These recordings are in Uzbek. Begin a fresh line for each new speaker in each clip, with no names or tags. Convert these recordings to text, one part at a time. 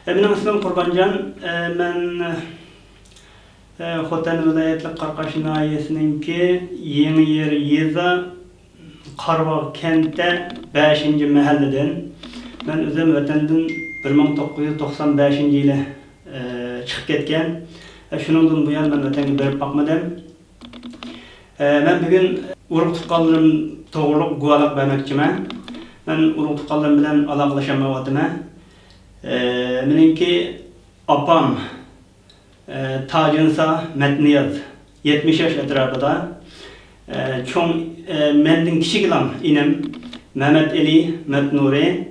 Benim ismim Qurbanjon. Men Xotan viloyatlik Qarqash noyasininki Yeniyer yeza Qarabog' kentda 5-mahalladan. Men o'zim vatandan 1995-yili chiqib ketgan. Shuningdan bu yer men vatanga berib boqmadim. Men bugun urug' tuqqanlarim to'g'riliq guvohlik bermoqchiman. Men urug' tuqqanlarim bilan aloqalashamayapman. Menimki opam Tajinsa Metniyaz 70 yaş etrafında. Çoğun menden kiçiklam inim Mehmet Ali Metnuri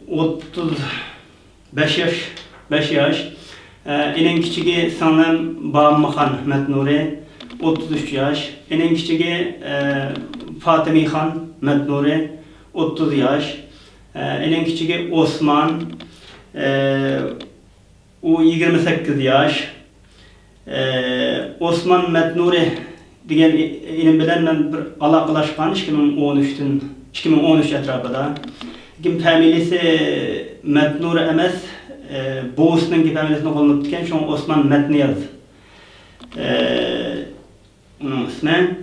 35 yaş. Enen kiçigi sanam Bağımmahan Metnuri 33 yaş. Enen kiçigi Fatimi Han Metnuri 30 yaş. Enen kiçigi Osman o 28 yaş. Osman Metnuri degan inim bilan men bir aloqalashgan 2013 etrafida. Kim familiyasi Metnuri emas, Bo'sning familiyasini qo'llanib ketgan, shu Osman Metniyaz. Uning ismi.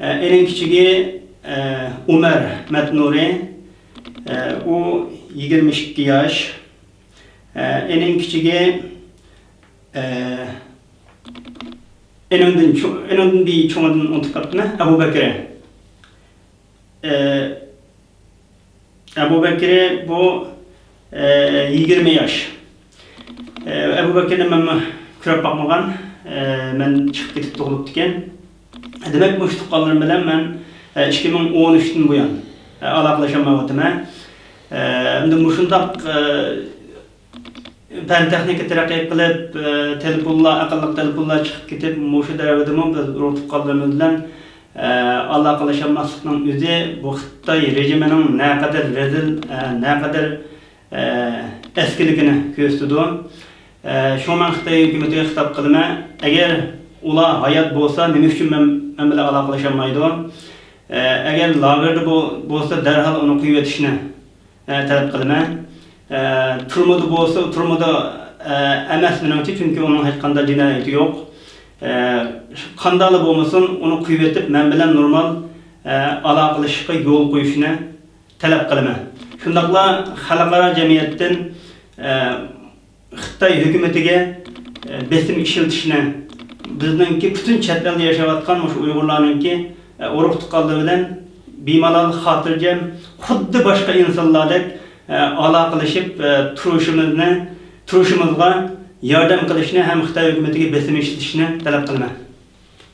Eng kichigi Umar Metnuri. O 22 yaş. Eng kichigi enondan bir çoğundan unutib qolibman, Abu Bakr. Abu Bakr bu 20 yaş. Abu Bakrni men ko'rib boqmagan, men chiqib ketib tug'ilib ekan. Demak, bu tuqqanlarim bilan men 2013dan buyon aloqalashamayapman. Endi mushundaq fan texnika taraqqiy qilib, telefonlar, aqlli telefonlar chiqib ketib, mushu davrada biz urug' tuqqanlarimiz bilan aloqalashamaslikning o'zi bu Xitoy rejimining naqadar rezil, naqadar eskiligini ko'rsatadi. Shu men Xitoy hukumatiga xitob qilaman, agar ular hayot bo'lsa, nima uchun men bilan aloqalashamaydi? Agar lagerda bo'lsa, darhol uni qo'yib o'tishni talab qilaman. Turmada bo'lsa, turmada emas menimcha, chunki uning hech qanday jinoyati yo'q. Qandayli bo'lmasin, uni qo'yib o'tib, men bilan normal aloqalashishga yo'l qo'yishni talab qilaman. Shundaqla xalqaro jamiyatdan Xitoy hukumatiga besim ishlatishni, bizningki butun chet elda yashayotgan o'sha Uyg'urlarningki urug' tuqqanlari bilan bemalol xotirjam, xuddi boshqa insonlardek aloqalashib turishimizga yordam qilishni ham Xitoy hukumatiga besim ishlatishni talab qilaman.